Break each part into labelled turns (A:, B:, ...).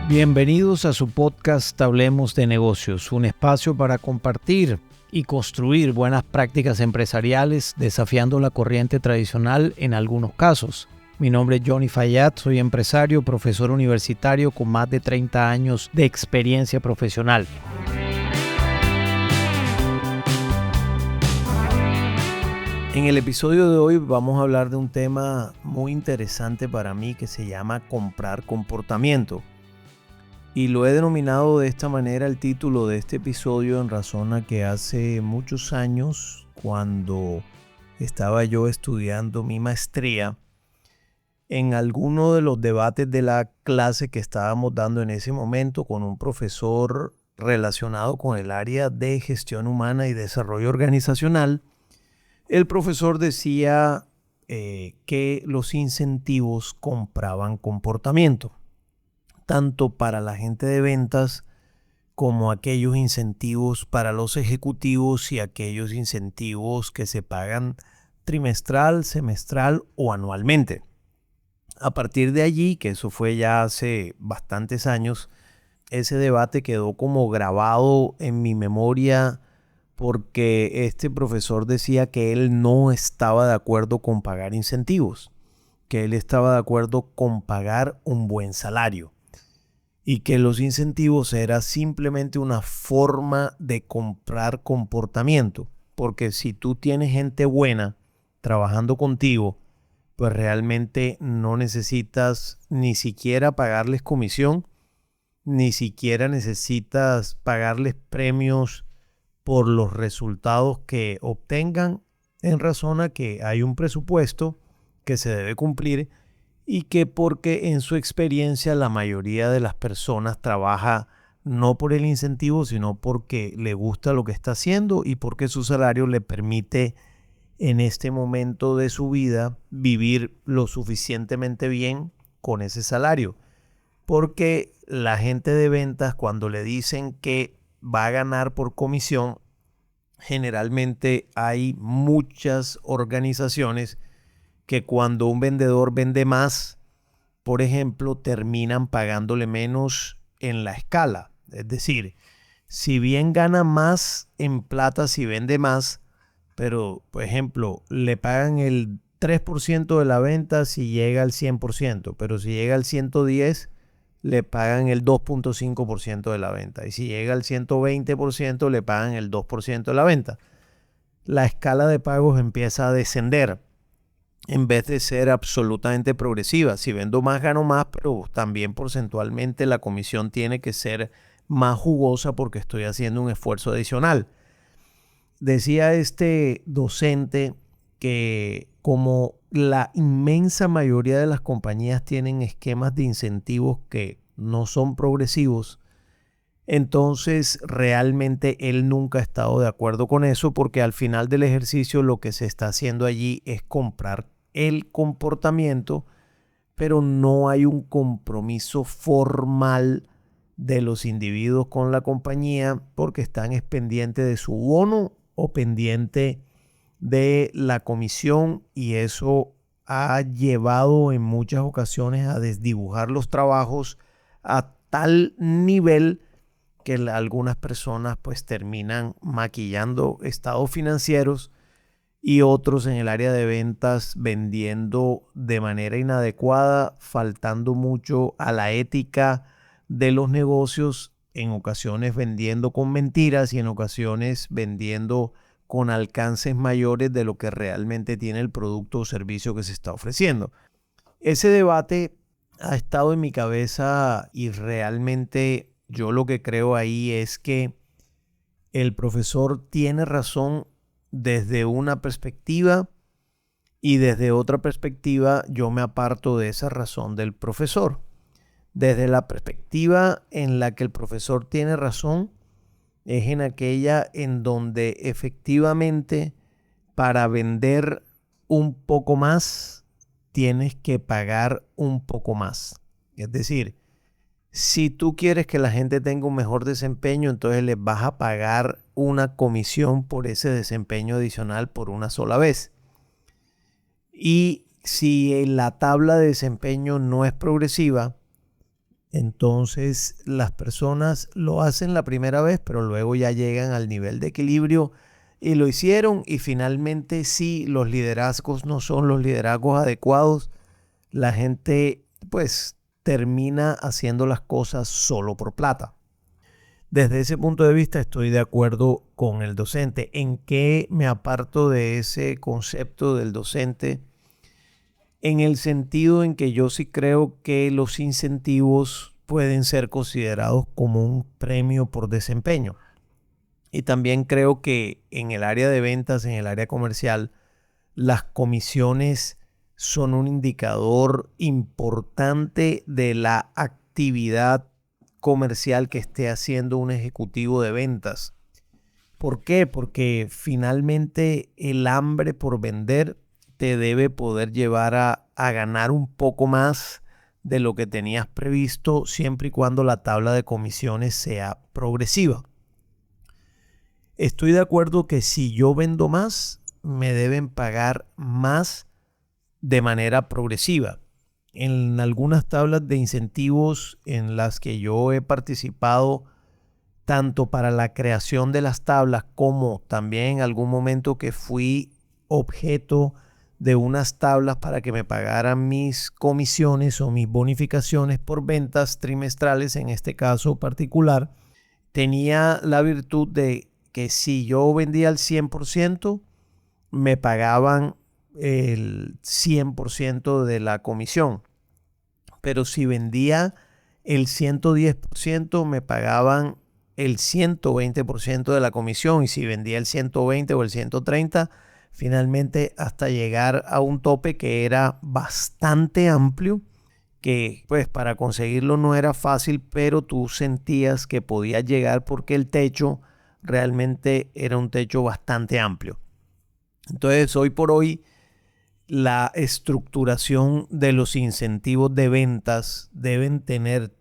A: Bienvenidos a su podcast Hablemos de Negocios, un espacio para compartir y construir buenas prácticas empresariales desafiando la corriente tradicional en algunos casos. Mi nombre es Johnny Fayad, soy empresario, profesor universitario con más de 30 años de experiencia profesional. En el episodio de hoy vamos a hablar de un tema muy interesante para mí que se llama comprar comportamiento. Y lo he denominado de esta manera el título de este episodio en razón a que hace muchos años, cuando estaba yo estudiando mi maestría, en alguno de los debates de la clase que estábamos dando en ese momento con un profesor relacionado con el área de gestión humana y desarrollo organizacional, el profesor decía que los incentivos compraban comportamiento, tanto para la gente de ventas como aquellos incentivos para los ejecutivos y aquellos incentivos que se pagan trimestral, semestral o anualmente. A partir de allí, que eso fue ya hace bastantes años, ese debate quedó como grabado en mi memoria porque este profesor decía que él no estaba de acuerdo con pagar incentivos, que él estaba de acuerdo con pagar un buen salario y que los incentivos era simplemente una forma de comprar comportamiento, porque si tú tienes gente buena trabajando contigo, pues realmente no necesitas ni siquiera pagarles comisión, ni siquiera necesitas pagarles premios por los resultados que obtengan, en razón a que hay un presupuesto que se debe cumplir y que porque en su experiencia la mayoría de las personas trabaja no por el incentivo, sino porque le gusta lo que está haciendo y porque su salario le permite en este momento de su vida vivir lo suficientemente bien con ese salario. Porque la gente de ventas, cuando le dicen que va a ganar por comisión, generalmente hay muchas organizaciones que cuando un vendedor vende más, por ejemplo, terminan pagándole menos en la escala. Es decir, si bien gana más en plata si vende más, pero, por ejemplo, le pagan el 3% de la venta si llega al 100%, pero si llega al 110%, le pagan el 2.5% de la venta. Y si llega al 120%, le pagan el 2% de la venta. La escala de pagos empieza a descender en vez de ser absolutamente progresiva. Si vendo más, gano más, pero también porcentualmente la comisión tiene que ser más jugosa porque estoy haciendo un esfuerzo adicional. Decía este docente que como la inmensa mayoría de las compañías tienen esquemas de incentivos que no son progresivos, entonces realmente él nunca ha estado de acuerdo con eso, porque al final del ejercicio lo que se está haciendo allí es comprar el comportamiento, pero no hay un compromiso formal de los individuos con la compañía porque están pendientes de su bono o pendiente de la comisión, y eso ha llevado en muchas ocasiones a desdibujar los trabajos a tal nivel que algunas personas pues terminan maquillando estados financieros y otros en el área de ventas vendiendo de manera inadecuada, faltando mucho a la ética de los negocios, en ocasiones vendiendo con mentiras y en ocasiones vendiendo con alcances mayores de lo que realmente tiene el producto o servicio que se está ofreciendo. Ese debate ha estado en mi cabeza y realmente yo lo que creo ahí es que el profesor tiene razón desde una perspectiva y desde otra perspectiva yo me aparto de esa razón del profesor. Desde la perspectiva en la que el profesor tiene razón es en aquella en donde efectivamente para vender un poco más tienes que pagar un poco más. Es decir, si tú quieres que la gente tenga un mejor desempeño, entonces les vas a pagar una comisión por ese desempeño adicional por una sola vez. Y si la tabla de desempeño no es progresiva, Entonces las personas lo hacen la primera vez, pero luego ya llegan al nivel de equilibrio y lo hicieron, y finalmente si los liderazgos no son los liderazgos adecuados, la gente pues termina haciendo las cosas solo por plata. Desde ese punto de vista estoy de acuerdo con el docente. ¿En qué me aparto de ese concepto del docente? En el sentido en que yo sí creo que los incentivos pueden ser considerados como un premio por desempeño. Y también creo que en el área de ventas, en el área comercial, las comisiones son un indicador importante de la actividad comercial que esté haciendo un ejecutivo de ventas. ¿Por qué? Porque finalmente el hambre por vender te debe poder llevar a ganar un poco más de lo que tenías previsto, siempre y cuando la tabla de comisiones sea progresiva. Estoy de acuerdo que si yo vendo más, me deben pagar más de manera progresiva. En algunas tablas de incentivos en las que yo he participado, tanto para la creación de las tablas como también en algún momento que fui objeto de unas tablas para que me pagaran mis comisiones o mis bonificaciones por ventas trimestrales, en este caso particular, tenía la virtud de que si yo vendía al 100%, me pagaban el 100% de la comisión. Pero si vendía el 110%, me pagaban el 120% de la comisión. Y si vendía el 120 o el 130, finalmente hasta llegar a un tope que era bastante amplio, que pues para conseguirlo no era fácil, pero tú sentías que podías llegar porque el techo realmente era un techo bastante amplio. Entonces, hoy por hoy, la estructuración de los incentivos de ventas deben tener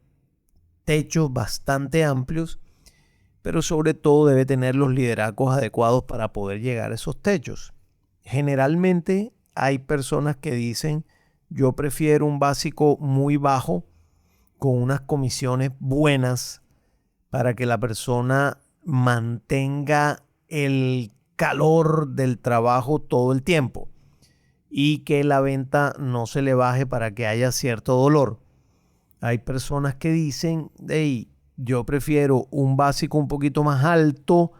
A: techos bastante amplios, pero sobre todo debe tener los liderazgos adecuados para poder llegar a esos techos. Generalmente hay personas que dicen: yo prefiero un básico muy bajo con unas comisiones buenas para que la persona mantenga el calor del trabajo todo el tiempo y que la venta no se le baje para que haya cierto dolor. Hay personas que dicen: hey, yo prefiero un básico un poquito más alto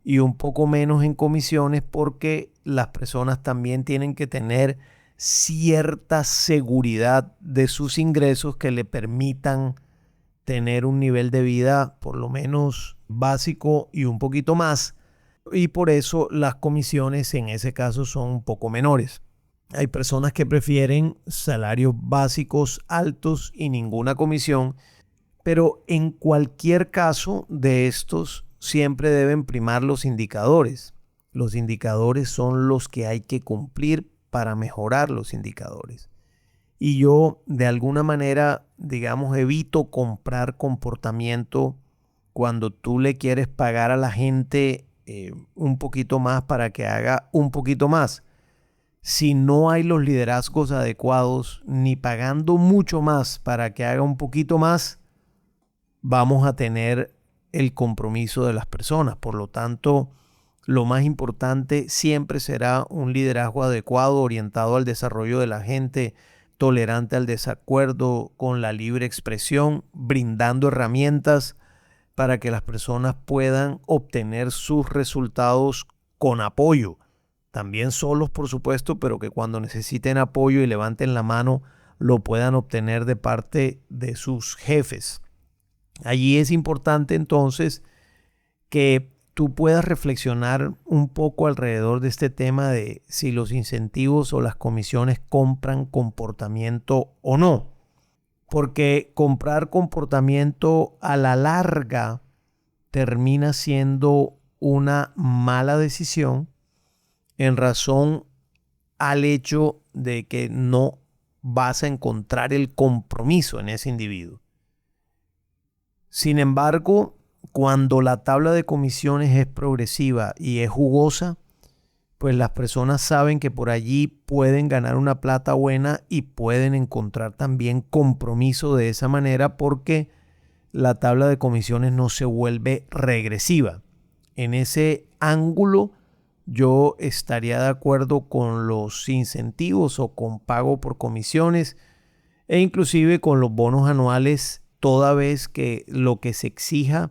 A: y un poco menos en comisiones, porque las personas también tienen que tener cierta seguridad de sus ingresos que le permitan tener un nivel de vida por lo menos básico y un poquito más. Y por eso las comisiones en ese caso son un poco menores. Hay personas que prefieren salarios básicos altos y ninguna comisión, pero en cualquier caso de estos siempre deben primar los indicadores. Los indicadores son los que hay que cumplir para mejorar los indicadores. Y yo de alguna manera, digamos, evito comprar comportamiento cuando tú le quieres pagar a la gente un poquito más para que haga un poquito más. Si no hay los liderazgos adecuados, ni pagando mucho más para que haga un poquito más, vamos a tener el compromiso de las personas. Por lo tanto, lo más importante siempre será un liderazgo adecuado, orientado al desarrollo de la gente, tolerante al desacuerdo, con la libre expresión, brindando herramientas para que las personas puedan obtener sus resultados con apoyo. También solos, por supuesto, pero que cuando necesiten apoyo y levanten la mano, lo puedan obtener de parte de sus jefes. Allí es importante entonces que tú puedas reflexionar un poco alrededor de este tema de si los incentivos o las comisiones compran comportamiento o no. Porque comprar comportamiento a la larga termina siendo una mala decisión en razón al hecho de que no vas a encontrar el compromiso en ese individuo. Sin embargo, cuando la tabla de comisiones es progresiva y es jugosa, pues las personas saben que por allí pueden ganar una plata buena y pueden encontrar también compromiso de esa manera, porque la tabla de comisiones no se vuelve regresiva. En ese ángulo yo estaría de acuerdo con los incentivos o con pago por comisiones e inclusive con los bonos anuales, toda vez que lo que se exija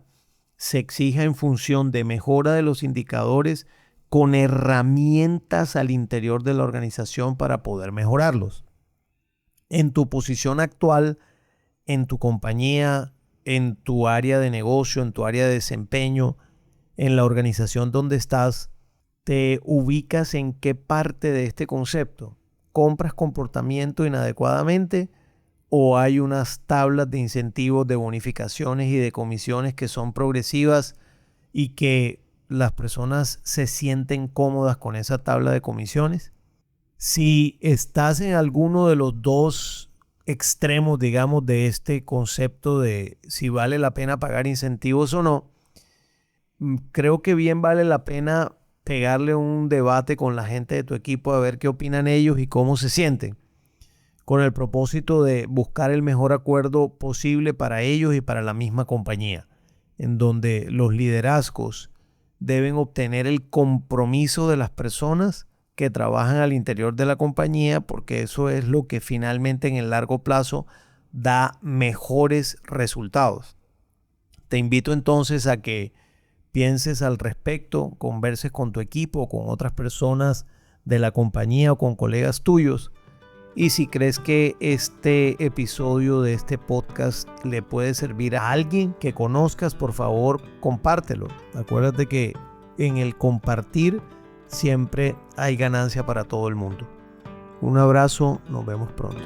A: en función de mejora de los indicadores con herramientas al interior de la organización para poder mejorarlos. En tu posición actual, en tu compañía, en tu área de negocio, en tu área de desempeño, en la organización donde estás, ¿te ubicas en qué parte de este concepto? ¿Compras comportamiento inadecuadamente o hay unas tablas de incentivos, de bonificaciones y de comisiones que son progresivas y que las personas se sienten cómodas con esa tabla de comisiones? Si estás en alguno de los dos extremos, digamos, de este concepto de si vale la pena pagar incentivos o no, creo que bien vale la pena pegarle un debate con la gente de tu equipo a ver qué opinan ellos y cómo se sienten, con el propósito de buscar el mejor acuerdo posible para ellos y para la misma compañía, en donde los liderazgos deben obtener el compromiso de las personas que trabajan al interior de la compañía, porque eso es lo que finalmente en el largo plazo da mejores resultados. Te invito entonces a que pienses al respecto, converses con tu equipo, con otras personas de la compañía o con colegas tuyos. Y si crees que este episodio de este podcast le puede servir a alguien que conozcas, por favor, compártelo. Acuérdate que en el compartir siempre hay ganancia para todo el mundo. Un abrazo, nos vemos pronto.